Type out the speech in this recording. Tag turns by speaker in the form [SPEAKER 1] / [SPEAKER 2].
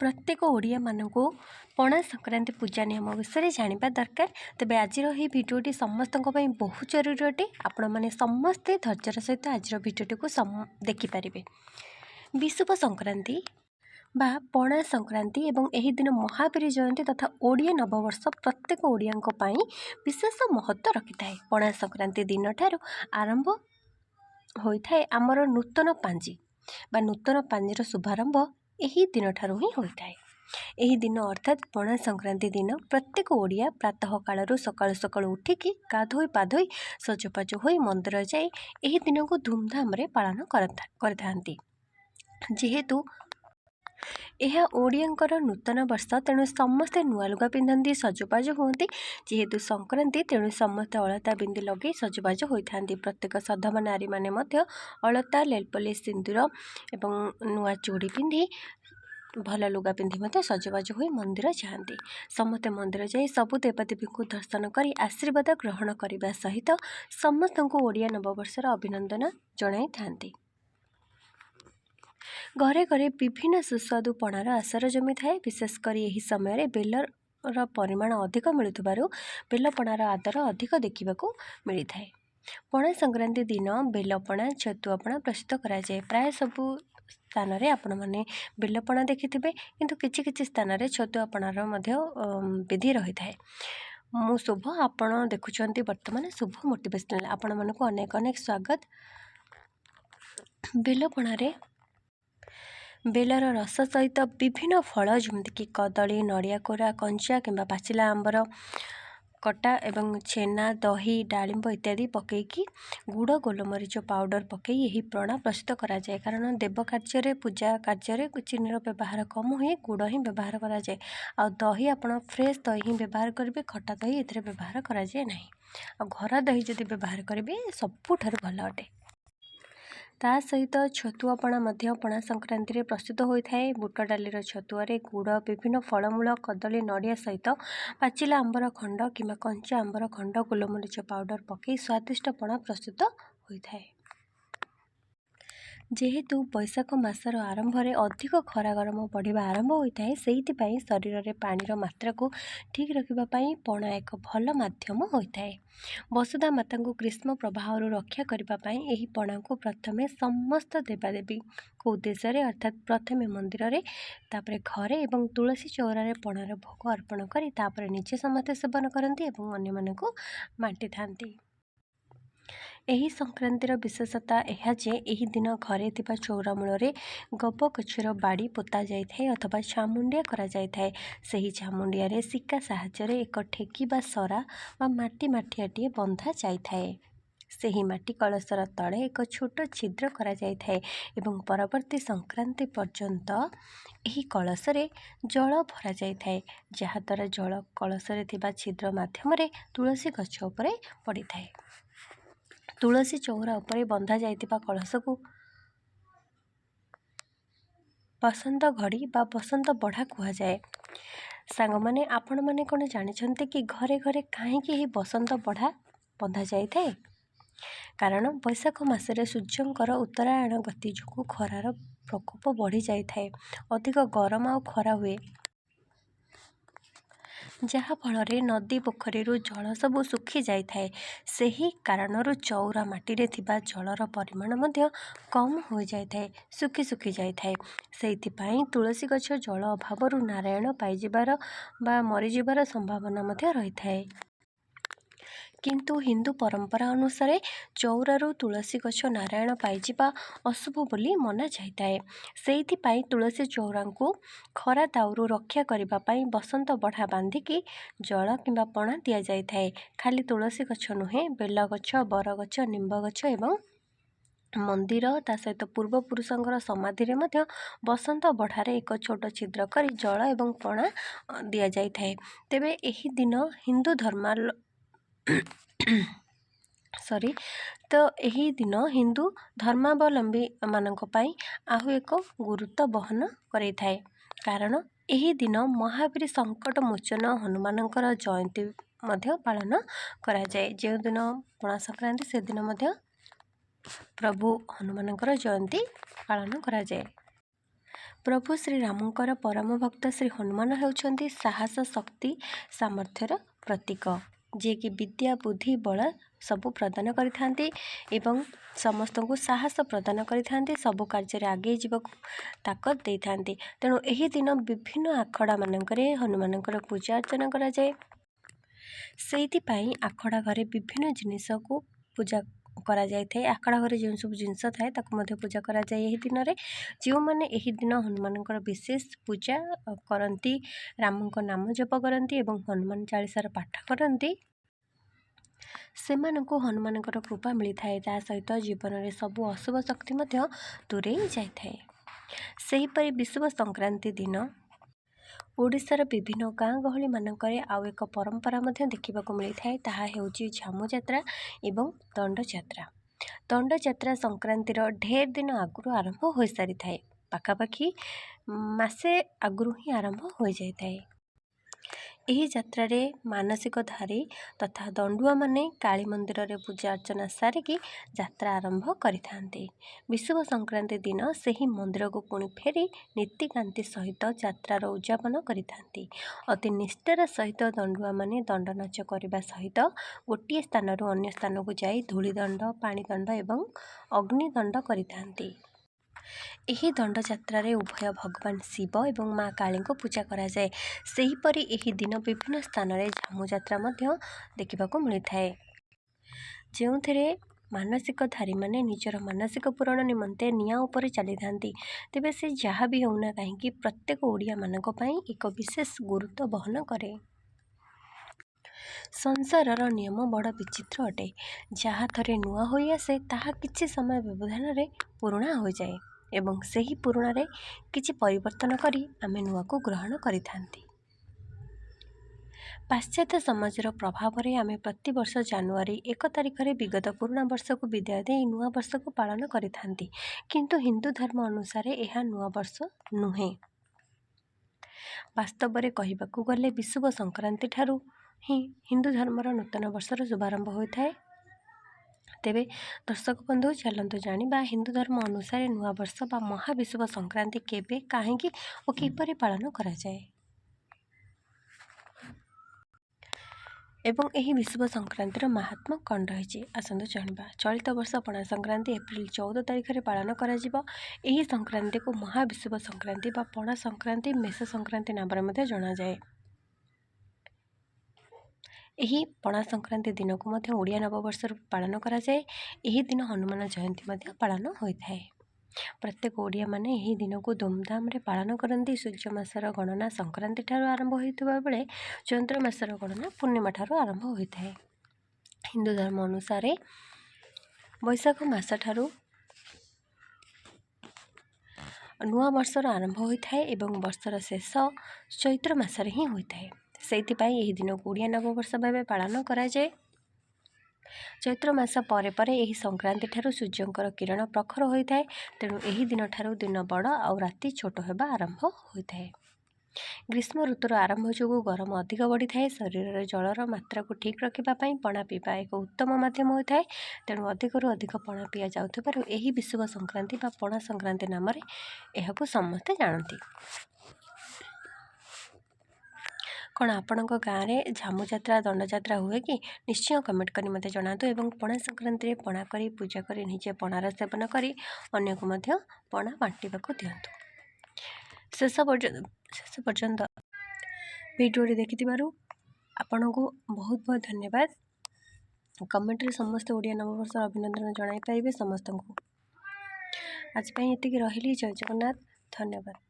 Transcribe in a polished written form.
[SPEAKER 1] प्रत्येक ओडिया मानकु पणा संक्रांति पूजा नियम विषय जानिबा दरकार। तेबे आजिर ही भिडियोटी समस्त बहुत जरूरी अटे। आपण माने समस्ते धैर्यर सहित आजिर भिडियोटी को देखिपारे। विषुव संक्रांति बा पणा संक्रांति एवं एही दिन महावीर जयंती तथा ओडिया नववर्ष प्रत्येक ओडियांको पाई विशेष महत्व रखिथाए। पणा संक्रांति दिन ठारू आरंभ होइथाए आमर नूतन पांजी बा नूतन पांजीर शुभारंभ यही दिन ठारू ही होइथाए। यही दिन अर्थात पणा संक्रांति दिन प्रत्येक ओडिया प्रातः कालरू सकाळु सकाळु उठिकी गाधोई पाधोई सजबाज होई मंदिर जाए यही दिन को धूमधाम रे पालन करथांती। जेहेतु यह ओडियांकर नूतन वर्ष तेणु समस्ते नुआ लुगा पिंधती सजबाज होती। जेहेतु संक्रांति तेणु समस्ते अलता बिंदी लगे सजबाज होती। प्रत्येक सधब नारी माने मध्य अलता लेलपलिश सिंदूर एवं नुआ चूड़ी पिंधि भल लुगा पिंधि मते सजबाज होई मंदिर जाती। समस्ते मंदिर जाई सबु देवदेवी को दर्शन करी आशीर्वाद ग्रहण करने सहित समस्त को ओडिया नववर्षर अभिनंदन जणाई थांती। घरे घरे विभिन्न सुस्वादु पणार आसर जमी थाए। विशेषकर यही समय बेलर परिमाण अधिक मिलुथिबारु बेलपणार आदर अधिक देखा मिलता है। पणा संक्रांति दिन बेलपणा छतुआपणा प्रस्तुत कराए। प्राय सबु स्थान रे आपण माने बेलपणा देखिथिबे, किंतु किछि किछि स्थान रे छतुआपणार मध्य विधि रही थाए। मु शुभ आपण देखुछंती वर्तमान शुभ मोटिवेशनल आपण मानकु अनेक अनेक स्वागत। बेलपणा रे बेलर रस सहित विभिन्न फल जमीक कदली नड़िया कोरा कंचा किंबा पाचिला आंबर कटा एवं छेना दही डालिंब इत्यादि पकईकी गुड़ गोलमरीच पाउडर पकई यही प्रणा प्रस्तुत कराए। कारण देव कार्य पूजा कार्य चीनी व्यवहार कम हुए गुड़ ही व्यवहार कराए। आ दही आपड़ फ्रेश दही ही व्यवहार करेंगे, खटा दही ए व्यवहार कराए ना। आ घर दही जदि व्यवहार करेंगे सबुठार भल अटे। ता सहित छतुआपणा मध्य पणा संक्रांति रे प्रस्तुत होता है। बुट डालीर छतुआरे गुड़ विभिन्न फलमूल कदली नड़िया सहित पाचिला आंबर खंड किंबा कंचा आंबर खंड गोलमरीच पाउडर पकई स्वादिष्ट पणा प्रस्तुत होता है। जेहेतु बैशाख मासर आरंभ में अधिक खरा गरम बढ़िया आरंभ होता है, से शरीर में पानीर मात्रा को ठीक रखापी पणा एक भल माध्यम होता है। वसुधा माता को ग्रीष्म प्रवाह रक्षा करने यही पणा को प्रथमे समस्त देवादेवी को उद्देश्य अर्थात प्रथमे मंदिर रे तापरे घरे एवं तुलसी चौरारे पणार भोग अर्पण करी तापरे निजे समस्ते सेवन करती और अन्य मानक बांटी थांती। यही संक्रांतिर विशेषता यह जे यही दिन घरे थिबा चौरा मूल गब गछर बाड़ी पोता जाए अथवा छामुंडिया करा जाए। सही छामुंडिया रे सिक्का साहाय्य एक ठेकी बा सरा बा माटी माठियाटीए बंधा जाए। सही माटी कलशर तले एक छोट छिद्र करा जाए एवं परवर्ती संक्रांति पर्यंत यही कलश रे जल भरा जाए, जहाद्वारा जल कलश रे थिबा छिद्र माध्यम तुलसी गछ उपरे पड़ी थाए। तुलसी चौरा उपरे बंधा जाइतिबा कलश को बसंत घड़ी बा बसंत बढ़ा कहा जाए। सांग माने आपण माने कौन जानिछन्ते कि घरे घरे कहीं बसंत बढ़ा बंधा जाए? कारण बैशाख मासरे सूर्यंकर उत्तरायण गति जो खरार प्रकोप बढ़ी जाए, अधिक गरम आ खरा हुए, जहा फल नदी पोखरी जल सबू सुखी जाए। सही कारण चौरा माटी थिबा जलर परिमाण मध्य कम हो जाए, सुखी सुखी जाए। से तुलसी गछ जल अभाव नारायण पाइबार बा मरीजार संभावना मध्य रही थाए। किंतु हिंदू परंपरा अनुसार चौरारू तुलसी गछ नारायण पाइजिबा अशुभ बोली मना जाए। से तुलसी चौरा को खरा दाउरू रक्षा करने बसंत बढ़ा बांधिकी जल किंबा पणा दि जाए। खाली तुलसी गछ नुहे बेल गछ बरगछ निंब गछ एवं मंदिर ता सहित पूर्वपुरुषंकर समाधि रे मध्य बसंत बढ़ारे एक छोट छिद्र करी जल एवं पणा दि जाए। तेबे एही दिन हिंदू धर्म तो यही दिन हिंदू धर्मावलंबी मानक पई आहु एक गुरुत्व बहन करै थाए। कारण यही दिन महावीर संकट मोचन हनुमानकर जयंती मध्य पालन करा जाए। जो दिन पणा संक्रांति से दिन मध्य प्रभु हनुमानकर जयंती पालन करा जाए। प्रभु श्रीरामकर परम भक्त श्री हनुमान होउछन्ति साहस शक्ति सामर्थ्यर प्रतीक जे कि विद्या बुद्धि बल सबु प्रदान करिथान्ति एवं समस्त को साहस प्रदान करिथान्ति सबु कार्य आगे जीवक ताकत देइथान्ति। तेणु एही दिन विभिन्न आखड़ा मानकरे हनुमानकर पूजा अर्चना करा जाए। सेइथिपाई आखड़ा घरे विभिन्न जिनिस को पूजा करा जाय थाए। आखड़ा घरे जो सब जिनस थाए ताको मध्य पूजा करा जाए। एही दिन रे जो माने एही दिन हनुमानकर विशेष पूजा करंती रामको नाम जप करंती एवं हनुमान चालीसार पाठ करंती सेमानकु हनुमानकर कृपा मिली थाए। ता सहित जीवन रे सबु अशुभ शक्ति मध्य दूरेई जाय थाए। सेही परि विश्व संक्रांति दिन ओडिशार विभिन्न गाँ गहली मानकरे आउ एक परंपरा मध्य देखिबाकु मिली थाए। ताहा हेउची झामु यात्रा एवं दंड यात्रा। दंड यात्रा संक्रांतिर ढेर दिन आगुरु आरंभ हो सारी थाए। पाखापाखि मासे आगुरु ही आरंभ हो जाय थाए। एही यात्रा रे मानसिकधारी तथा दंडुआ माने काली मंदिर रे पूजा अर्चना सारिकी यात्रा आरंभ करिथान्ते। विश्व संक्रांति दिन सेही मंदिर को पुणी फेरी नीतिकांति सहित यात्रार उद्यापन करिथान्ते। अति निष्ठार सहित दंडुआ माने दंड नाच करने सहित गोटे स्थान अन्य स्थान को जाई धूली दंड पानी दंड एवं अग्निदंड करिथान्ते। एही दंड यात्रा रे उभय भगवान शिव एवं माँ काली को पूजा करा जाए। सेही परि एही दिन विभिन्न स्थान रे झामु यात्रा मध्य देखिबाकु मिलिथाए। जेउथिरे मानसिकधारी माने निजर मानसिक पूरण निमंते निया ऊपर चली थांती। तेबे से जहाँ भी होना कहीं प्रत्येक ओडिया मानक पई एक विशेष गुरुत्व बहन करे। संसारर नियम बड़ विचित्र अटे। जहाँ थरे नुआ होई आसे ताहा किछि समय व्यवधान रे पुराणा हो जाए एवं सेही पुराणा रे किछि परिवर्तन करी आमे नुआ को ग्रहण करिथांती। पाश्चात्य समाजर प्रभाव रे आमे प्रति वर्ष जनवरी 1 तारिख रे विगत पुराणा वर्ष को विदाय दे नुआ वर्ष को पालन करिथांती। किंतु हिंदू धर्म अनुसार यह नुआ वर्ष नुहे। वास्तव रे कहिबाकू गले विश्व संक्रांति ठारू ही हिंदू धर्मर नूतन वर्षर शुभारंभ होता है। तेबे दर्शक बंधु चलतु जानिबा हिंदू धर्म अनुसार नुआ वर्ष बा महाविश्व संक्रांति केबे काहेकि और किपरि पालन करा जाए एवं एही विश्व संक्रांतिर महात्मा कौन रही आसतु जानिबा। चलित वर्ष पणा संक्रांति एप्रिल 14 तारिख रे पालन करा जिवो। एही संक्रांति को महाविश्व संक्रांति बा पणा संक्रांति मेष संक्रांति नाम रे मध्ये जणा जाए। एही पणा संक्रांति दिन को मध्य ओडिया नववर्ष पालन करा जाए। एही दिन हनुमान जयंती मध्य पालन होता है। प्रत्येक ओडिया माने एही दिन को धूमधाम रे पालन करती। सूर्य मासर गणना संक्रांति ठारू आरंभ होइतबा बेले चंद्र मासर गणना पूर्णिमा ठारू आरंभ होता है। हिंदू धर्म अनुसार बैशाख मास ठारू नुआ वर्षर आरंभ होता है एवं वर्षर शेष चैत्र मासरे ही होता है। सेइथिपाई एही दिन को ओडिया नववर्ष भावे पालन करा जाए। चैत्र मास परे परे एही संक्रांति ठारू सूर्यंकर किरण प्रखर होता है। तेणु एही दिन ठारू दिन बड़ आउ राति छोट होबा आरंभ होता है। ग्रीष्म ऋतुर आरंभ जो गरम अधिक बढ़ी थाए। शरीर जलर मात्रा को ठीक रखिबा पई पणा पीवा एक उत्तम माध्यम होता है। तेणु अधिकरू अधिक पणा पिया जाउथिबारु एही विश्व संक्रांति बा पणा संक्रांति नाम रे एहाकू समस्ते जानती। कौन आपण गाँव में झामु यात्रा दंड यात्रा हुए कि निश्चय कमेंट करी मते जनातु एवं पणा संक्रांति रे पणा करी पूजा करी निजे पणार सेवन करी अन्य को मध्य पणा बांटिबाकू दियंतु। शेष पर्यंत वीडियो देखिथिबारु आपण को बहुत बहुत धन्यवाद। कमेंट रे समस्त ओडिया नववर्ष अभिनंदन जणाई पाइबे समस्त को। आज पई एतिकी रहिली। जय जगन्नाथ। धन्यवाद।